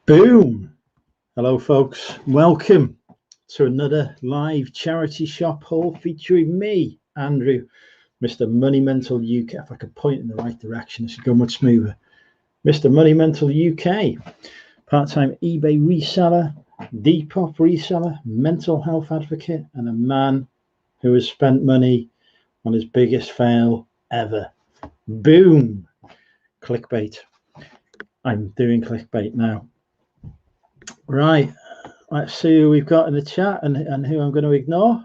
Boom. Hello folks, welcome to another live charity shop haul featuring me, Andrew, Mr. Money Mental UK. If I could point in the right direction, it should go much smoother. Mr. Money Mental UK, part-time eBay reseller, Depop reseller, mental health advocate, and a man who has spent money on his biggest fail ever. Boom. Clickbait. I'm doing clickbait now. Right, let's see who we've got in the chat and who I'm going to ignore.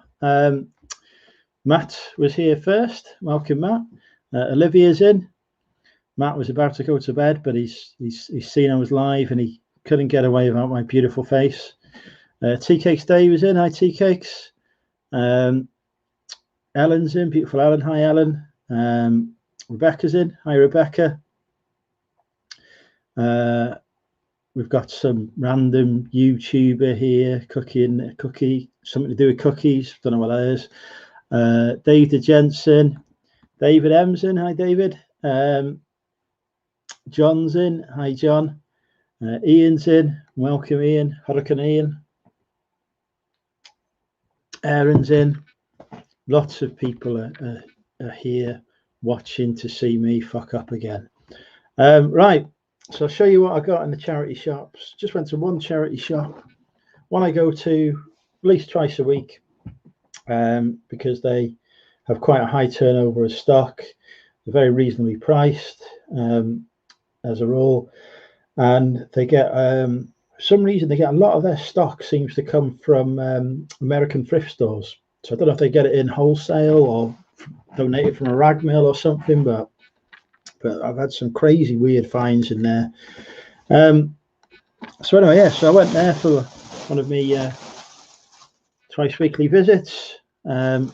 Matt was here first. Welcome, Matt. Olivia's in. Matt was about to go to bed, but he's seen I was live and he couldn't get away without my beautiful face. Tea Cakes Dave is in. Hi, Tea Cakes. Ellen's in. Beautiful Ellen. Hi, Ellen. Rebecca's in. Hi, Rebecca. We've got some random YouTuber here cooking something to do with cookies. Don't know what that is. David Jensen, David M's in. Hi, David. John's in. Hi, John. Ian's in. Welcome, Ian. Hurricane Ian. Aaron's in. Lots of people are here watching to see me fuck up again. Right. So I'll show you what I got in the charity shops. Just went to one charity shop, one I go to at least twice a week, because they have quite a high turnover of stock. They're very reasonably priced as a rule, and they get for some reason they get a lot of their stock seems to come from American thrift stores. So I don't know if they get it in wholesale or donate it from a rag mill or something, but I've had some crazy weird finds in there. So anyway, yeah, so I went there for one of my twice weekly visits. Been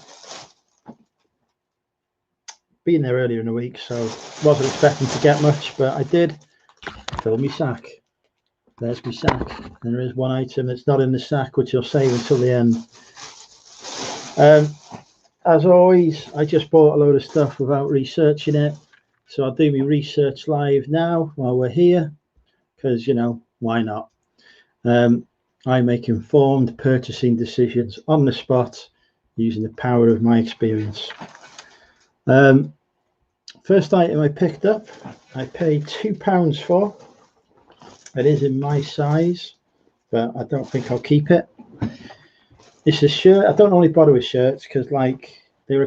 there earlier in the week, so wasn't expecting to get much, but I did fill my sack. There's my sack, and there is one item that's not in the sack, which I'll save until the end. As always, I just bought a load of stuff without researching it. So I'll do my research live now while we're here, because, you know, why not? I make informed purchasing decisions on the spot using the power of my experience. First item I picked up, I paid £2 for. It is in my size, but I don't think I'll keep it. It's a shirt. I don't normally bother with shirts because, like, they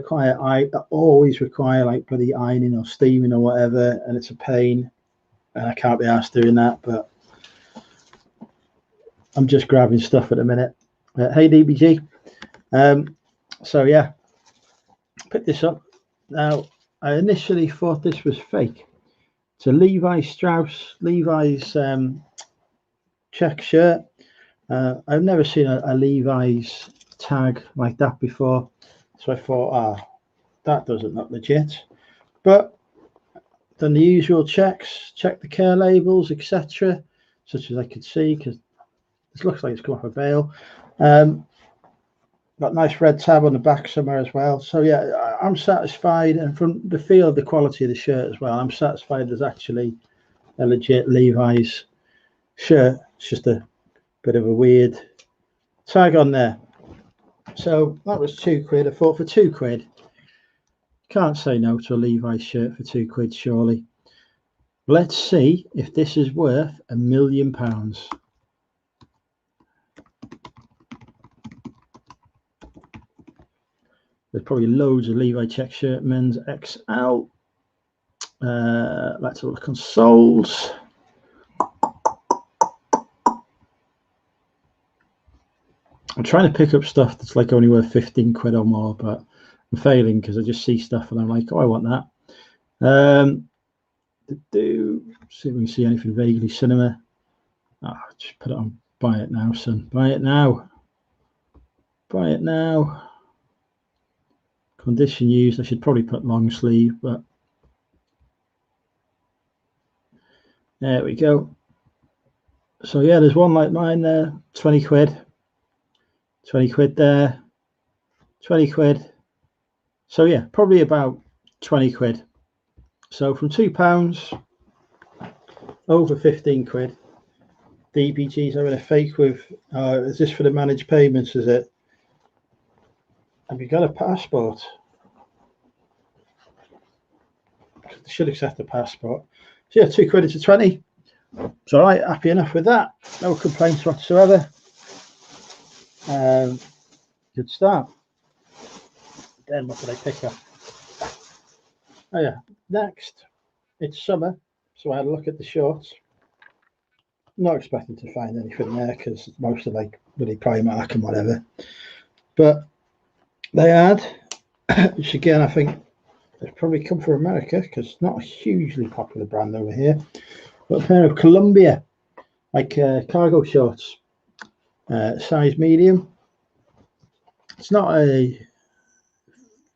always require like bloody ironing or steaming or whatever, and it's a pain, and I can't be arsed doing that. But I'm just grabbing stuff at the minute. Hey DBG. So yeah, pick this up. Now I initially thought this was fake. It's a Levi's check shirt. I've never seen a Levi's tag like that before. So I thought, that doesn't look legit. But done the usual checks, checked the care labels, etc., such as I could see, because this looks like it's come off a bale. Got nice red tab on the back somewhere as well. So yeah, I'm satisfied, and from the feel of the quality of the shirt as well, I'm satisfied there's actually a legit Levi's shirt. It's just a bit of a weird tag on there. So that was £2. I thought for £2, can't say no to a Levi's shirt for £2, surely. Let's see if this is worth £1 million. There's probably loads of Levi check shirt, men's XL. Let's have a look on soles. I'm trying to pick up stuff that's like only worth £15 or more, but I'm failing because I just see stuff and I'm like, oh, I want that. See if we can see anything vaguely cinema. Just put it on. Buy it now, son. Buy it now. Buy it now. Condition used. I should probably put long sleeve, but there we go. So yeah, there's one like mine there. £20. £20 there, £20. So yeah, probably about £20. So from £2 over £15. DBG's having a fake with, is this for the managed payments, is it? Have you got a passport? They should accept the passport. So yeah, £2 into 20. It's all right, happy enough with that. No complaints whatsoever. Good start. Then what did I pick up? Oh yeah, next, it's summer, so I had a look at the shorts. Not expecting to find anything there because most of like really Primark and whatever, but they had, which again I think they've probably come from America because it's not a hugely popular brand over here, but a pair of Columbia like cargo shorts, size medium. It's not a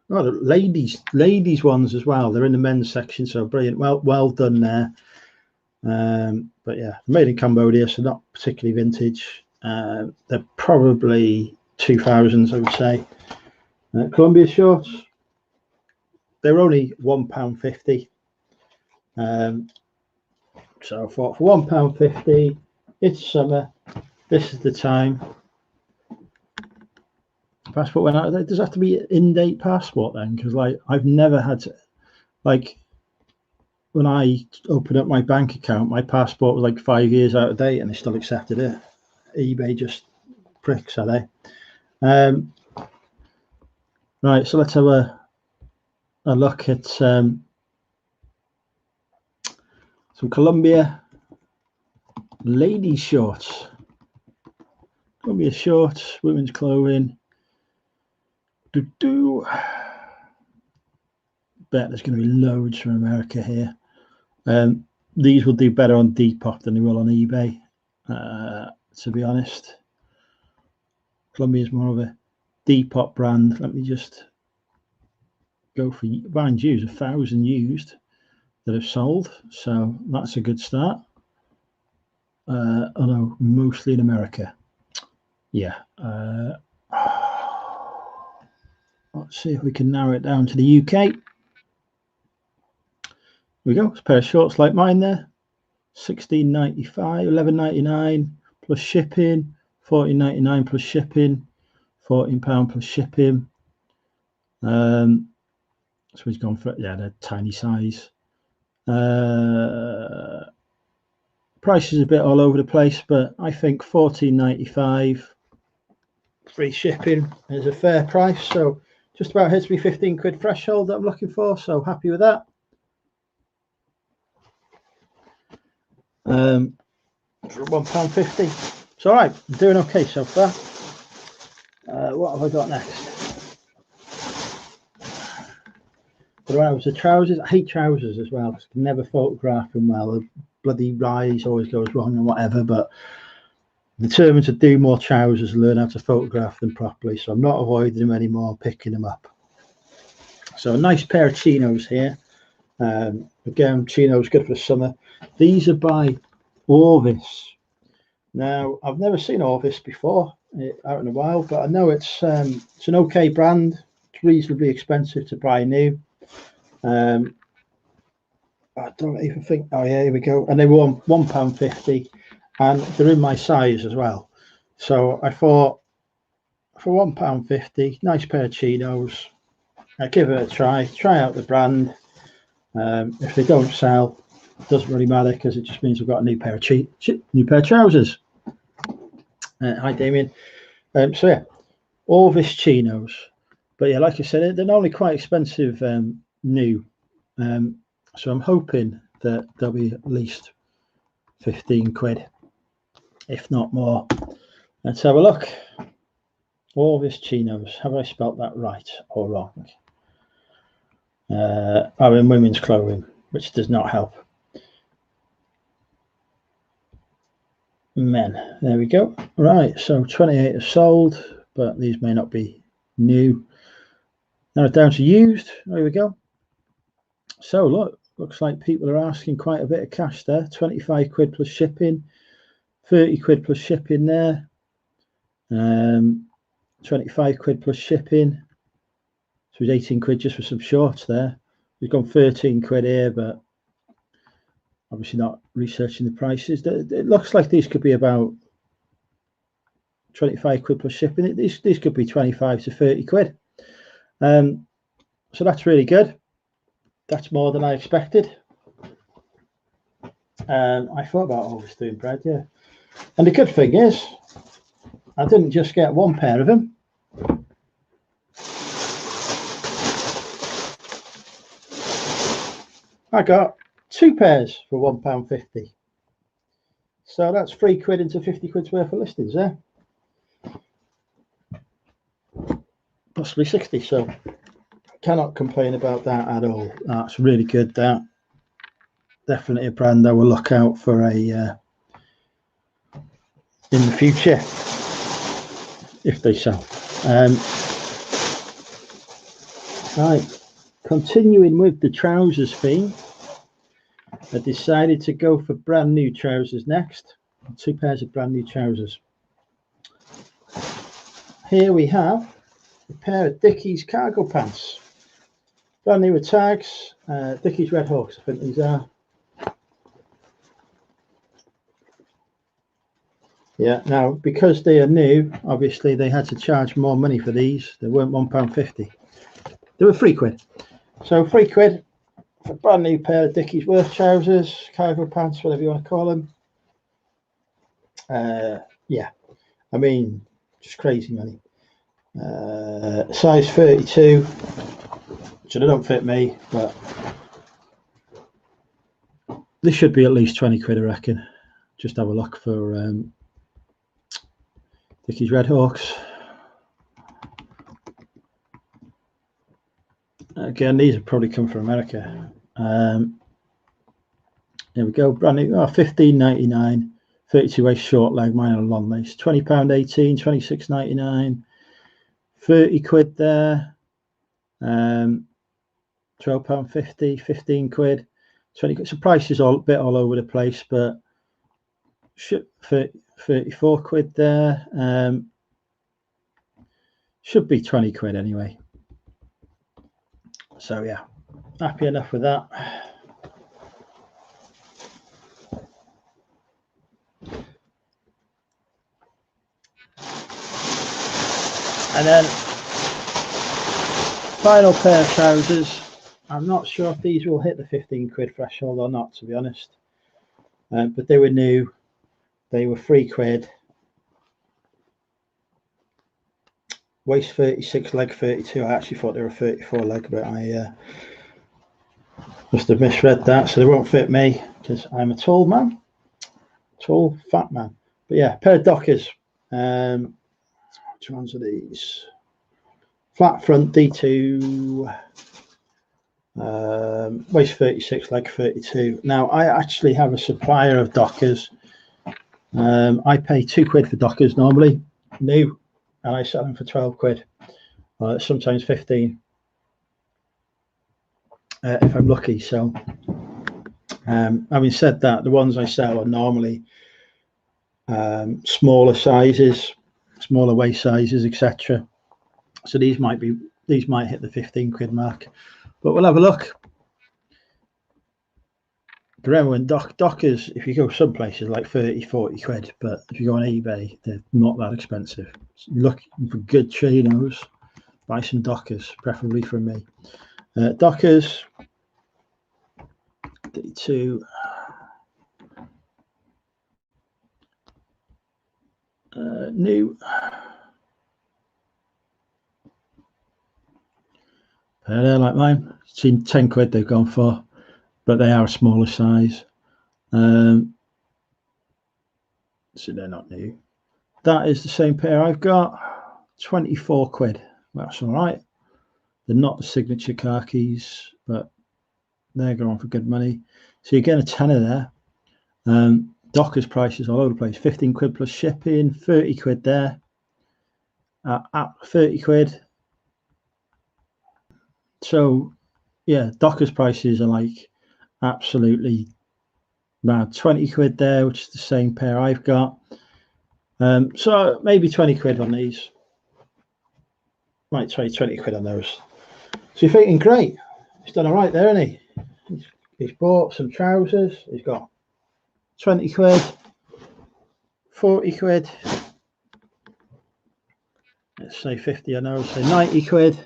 ladies ones as well. They're in the men's section, so brilliant. Well done there. But yeah, made in Cambodia, so not particularly vintage. They're probably 2000s, I would say. Columbia shorts, they're only £1.50. So I thought for £1.50, it's summer, this is the time. Passport went out. Does it have to be an in-date passport then? Because like I've never had to, like when I opened up my bank account, my passport was like 5 years out of date and they still accepted it. eBay just pricks, are they? Right, so let's have a look at some Columbia ladies shorts. Columbia shorts, women's clothing. Bet there's going to be loads from America here. These will do better on Depop than they will on eBay, to be honest. Columbia is more of a Depop brand. Let me just go for, mind you, 1,000 used that have sold, so that's a good start. Although mostly in America. Yeah. Let's see if we can narrow it down to the UK. Here we go. It's a pair of shorts like mine there. £16.95, £11.99 plus shipping, £14.99 plus shipping, £14 plus shipping. So he's gone for, yeah, they're tiny size. Price is a bit all over the place, but I think £14.95 free shipping is a fair price. So just about hits me £15 threshold that I'm looking for. So happy with that. For £1.50. It's all right. I'm doing okay so far. What have I got next? The trousers. I hate trousers as well. I can never photograph them well. The bloody rise always goes wrong and whatever. But I'm determined to do more trousers and learn how to photograph them properly. So I'm not avoiding them anymore, picking them up. So a nice pair of chinos here. Again, chinos good for the summer. These are by Orvis. Now, I've never seen Orvis before out in the wild, but I know it's an okay brand. It's reasonably expensive to buy new. I don't even think. Oh yeah, here we go. And they were £1.50, and they're in my size as well. So I thought for £1.50, nice pair of chinos. I give it a try. Try out the brand. If they don't sell, it doesn't really matter because it just means we've got a new pair of trousers. Hi Damien. So yeah, Orvis chinos, but yeah, like I said, they're normally quite expensive new. So I'm hoping that they'll be at least £15, if not more. Let's have a look. Orvis chinos. Have I spelt that right or wrong? In women's clothing, which does not help. Men. There we go. Right, so 28 are sold, but these may not be new. Now down to used. There we go. So look, looks like people are asking quite a bit of cash there. £25 plus shipping, £30 plus shipping there. £25 plus shipping. So it's £18 just for some shorts there. We've gone £13 here, but obviously not researching the prices. It looks like these could be about 25 quid plus shipping. These could be 25 to 30 quid. So that's really good. That's more than I expected. I thought about always doing bread, yeah. And the good thing is, I didn't just get one pair of them. I got 2 pairs for £1.50. So that's 3 quid into 50 quid's worth of listings there. Possibly 60. So cannot complain about that at all. That's really good. That definitely a brand I will look out for in the future if they sell. Right, continuing with the trousers theme, I decided to go for brand new trousers next. 2 pairs of brand new trousers. Here we have a pair of Dickies cargo pants, brand new with tags. Dickies Red Hawks, I think these are. Yeah, now because they are new, obviously they had to charge more money for these. They weren't £1.50. They were 3 quid. So 3 quid for a brand new pair of Dickies worth trousers, cargo pants, whatever you want to call them. Yeah, I mean, just crazy money. Size 32, so they don't fit me, but this should be at least 20 quid, I reckon. Just have a look for Dickies Red Hawks. Again, these have probably come from America. There we go, brand new. $15.99, 32 waist short leg, mine are long lace. £20.18, £26.99, 30 quid there. £12.50, 15 quid, 20 quid. So price is a bit all over the place, but 34 quid there. Should be 20 quid anyway. So yeah, happy enough with that. And then final pair of trousers. I'm not sure if these will hit the 15 quid threshold or not, to be honest. But they were new. They were 3 quid. Waist 36, leg 32. I actually thought they were 34 leg, but I must have misread that. So they won't fit me because I'm a tall man. Tall, fat man. But yeah, pair of Dockers. Which ones are these? Flat front D2. Waist 36, leg 32. Now I actually have a supplier of Dockers. I pay 2 quid for Dockers normally, new, and I sell them for 12 quid, sometimes 15 if I'm lucky. So having said that, the ones I sell are normally smaller sizes, smaller waist sizes, etc. So these might hit the 15 quid mark, but we'll have a look. Remember, when Dockers, if you go some places like 30-40 quid, but if you go on eBay, they're not that expensive. So you're looking for good chinos, buy some Dockers, preferably from me. Dockers D2, new. They're like mine. Seen 10 quid they've gone for, but they are a smaller size. So they're not new. That is the same pair I've got. 24 quid. That's all right. They're not the signature khakis, but they're going for good money. So you get a tenner there. Dockers prices all over the place. 15 quid plus shipping, 30 quid there. At 30 quid. So yeah, Dockers prices are like absolutely mad. 20 quid there, which is the same pair I've got. So maybe 20 quid on these. Might trade 20 quid on those. So you're thinking, great, he's done all right there, isn't he? he's bought some trousers. He's got 20 quid, 40 quid, let's say 50, I know, say 90 quid,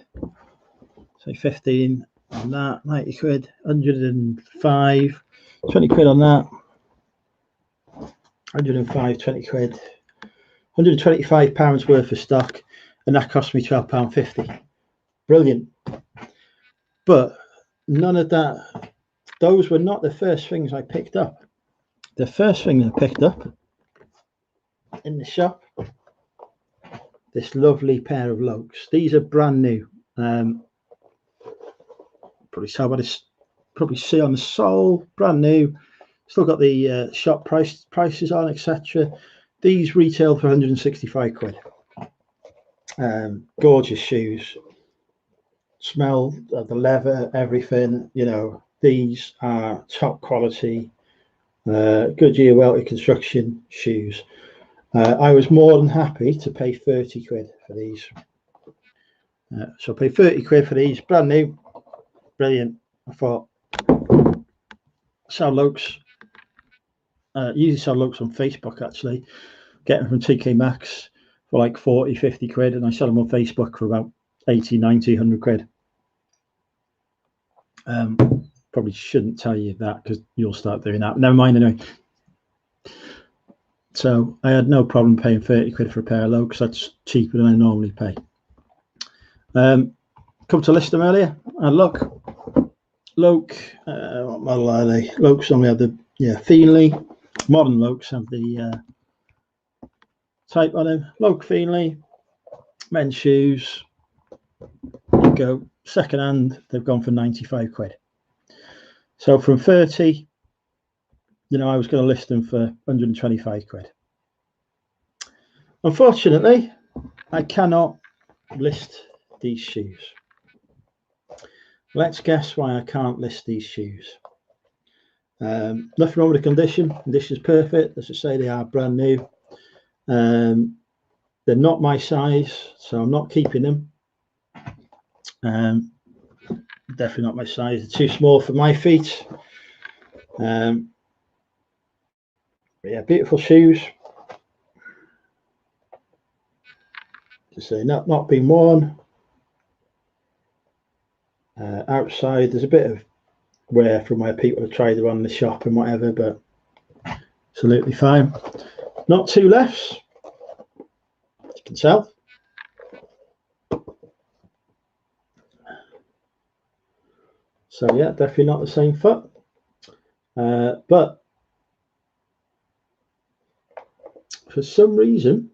say 15 on that, 90 quid, 105, 20 quid on that, 105, 20 quid, £125 worth of stock, and that cost me £12.50. Brilliant. But none of that, those were not the first things I picked up. The first thing I picked up in the shop, this lovely pair of Lokes. These are brand new. Probably see on the sole, brand new. Still got the shop prices on, etc. These retail for 165 quid. Gorgeous shoes. Smell the leather, everything. You know, these are top quality, Goodyear welted construction shoes. I was more than happy to pay 30 quid for these. So I paid 30 quid for these, brand new, brilliant. I thought, sell Lokes. Usually sell Lokes on Facebook, actually. Get them from TK Maxx for like 40, 50 quid, and I sell them on Facebook for about 80, 90, 100 quid. Probably shouldn't tell you that because you'll start doing that. Never mind anyway. So I had no problem paying 30 quid for a pair of Lokes. That's cheaper than I normally pay. Come to list them earlier. And look, Loke, what model are they? Lokes only have the Feenley. Modern Lokes have the type on them. Loke Feenley, men's shoes. There you go. Second hand, they've gone for 95 quid. So from 30, I was going to list them for 125 quid. Unfortunately, I cannot list these shoes. Let's guess why I can't list these shoes. Nothing wrong with the condition. Condition's perfect. As I say, they are brand new. They're not my size, so I'm not keeping them. Definitely not my size. They're too small for my feet. Yeah, beautiful shoes. To say not being worn. Outside, there's a bit of wear from where people have tried them on in the shop and whatever, but absolutely fine. Not two lefts, you can tell. So yeah, definitely not the same foot. But for some reason,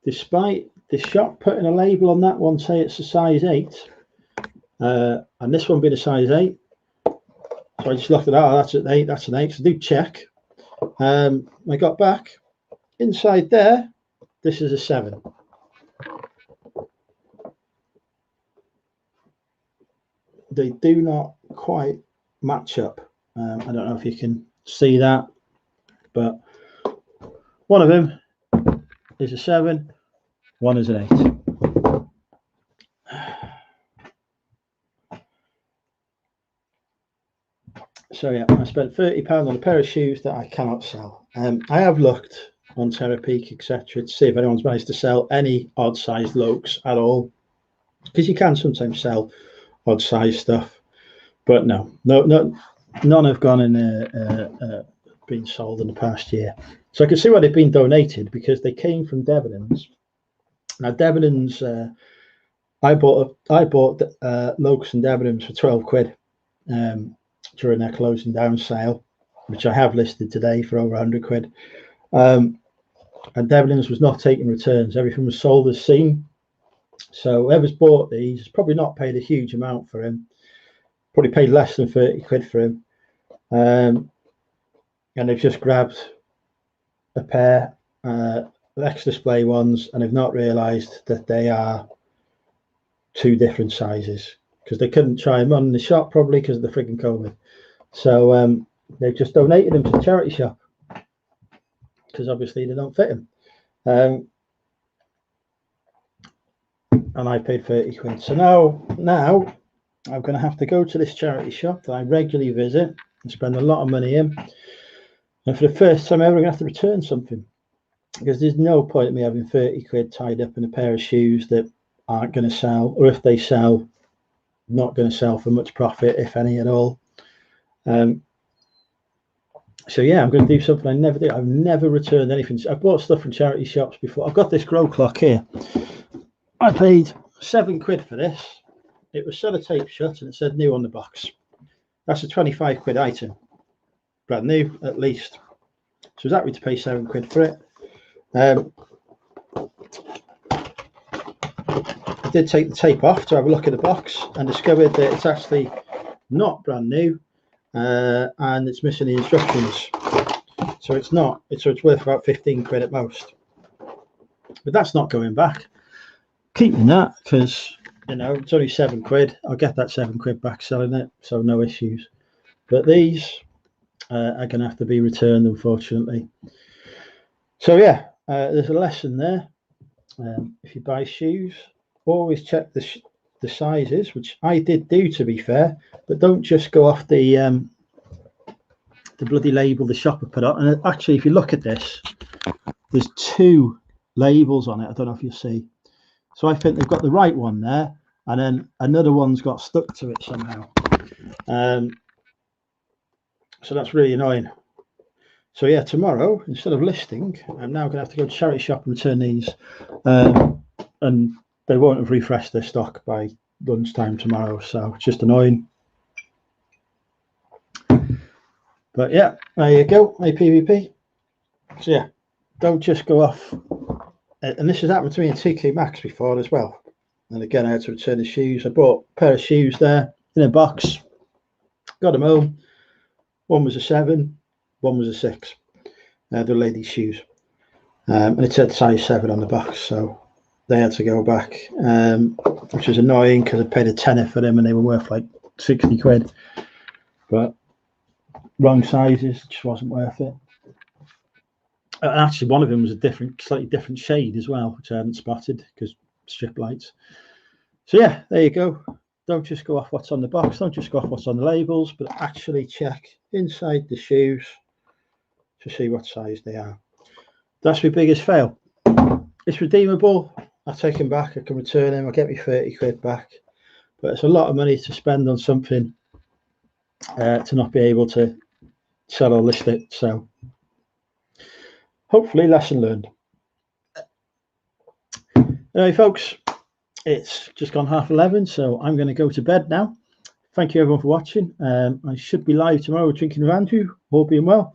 despite the shop putting a label on that one, say it's a size 8, and this one being a size 8, so I just looked at that. Oh, that's an 8. That's an 8. So I do check. I got back inside there. This is a 7. They do not quite match up. I don't know if you can see that, but one of them is a 7, one is an 8. So yeah, I spent £30 on a pair of shoes that I cannot sell. I have looked on Terapeak, etc., to see if anyone's managed to sell any odd sized Lokes at all, because you can sometimes sell odd size stuff, but no, none have gone in been sold in the past year. So I can see why they've been donated, because they came from Debenhams. Now Debenhams, I bought Lokes and Debenhams for 12 quid during their closing down sale, which I have listed today for over 100 quid. And Debenhams was not taking returns. Everything was sold as seen. So whoever's bought these has probably not paid a huge amount for him. Probably paid less than 30 quid for him. And they've just grabbed a pair of X-Display ones, and they've not realised that they are 2 different sizes, because they couldn't try them on in the shop probably because of the frigging COVID. So they've just donated them to the charity shop, because obviously they don't fit him. And I paid 30 quid. So now I'm going to have to go to this charity shop that I regularly visit and spend a lot of money in. And for the first time ever, I'm going to have to return something, because there's no point in me having 30 quid tied up in a pair of shoes that aren't going to sell, or if they sell, not going to sell for much profit, if any at all. So yeah, I'm going to do something I never do. I've never returned anything. I've bought stuff from charity shops before. I've got this grow clock here. I paid £7 for this. It was sellotape shut and it said new on the box. That's a 25 quid item, brand new at least. So I was happy to pay £7 for it. I did take the tape off to have a look at the box and discovered that it's actually not brand new, and it's missing the instructions. So it's not. So it's worth about 15 quid at most. But that's not going back. Keeping that, because you know it's only £7. I'll get that £7 back selling it, so no issues. But these are going to have to be returned, unfortunately. So yeah, there's a lesson there. If you buy shoes, always check the sizes, which I did do, to be fair. But don't just go off the bloody label the shopper put on. And actually, if you look at this, there's 2 labels on it. I don't know if you see. So I think they've got the right one there, and then another one's got stuck to it somehow. So that's really annoying. So yeah, tomorrow, instead of listing, I'm now going to have to go to charity shop and return these, and they won't have refreshed their stock by lunchtime tomorrow. So it's just annoying. But yeah, there you go, PvP. So yeah, don't just go off. And this has happened to me in TK Maxx before as well. And again, I had to return the shoes. I bought a pair of shoes there in a box, got them home. One was a 7, one was a 6. The ladies' shoes, and it said size 7 on the box, so they had to go back, which was annoying because I paid a tenner for them and they were worth like 60 quid. But wrong sizes, just wasn't worth it. And actually, one of them was a slightly different shade as well, which I hadn't spotted because strip lights. So yeah, there you go. Don't just go off what's on the box. Don't just go off what's on the labels, but actually check inside the shoes to see what size they are. That's my biggest fail. It's redeemable. I take them back. I can return them. I get me 30 quid back. But it's a lot of money to spend on something to not be able to sell or list it. So hopefully, lesson learned. Anyway, folks, it's just gone 11:30, so I'm going to go to bed now. Thank you everyone for watching. I should be live tomorrow drinking with Andrew, all being well.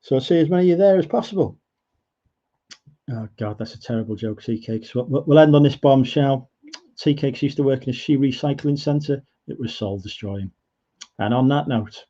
So I'll see as many of you there as possible. Oh God, that's a terrible joke, Tea Cakes. We'll end on this bombshell. Tea Cakes used to work in a shoe recycling centre. It was soul destroying. And on that note,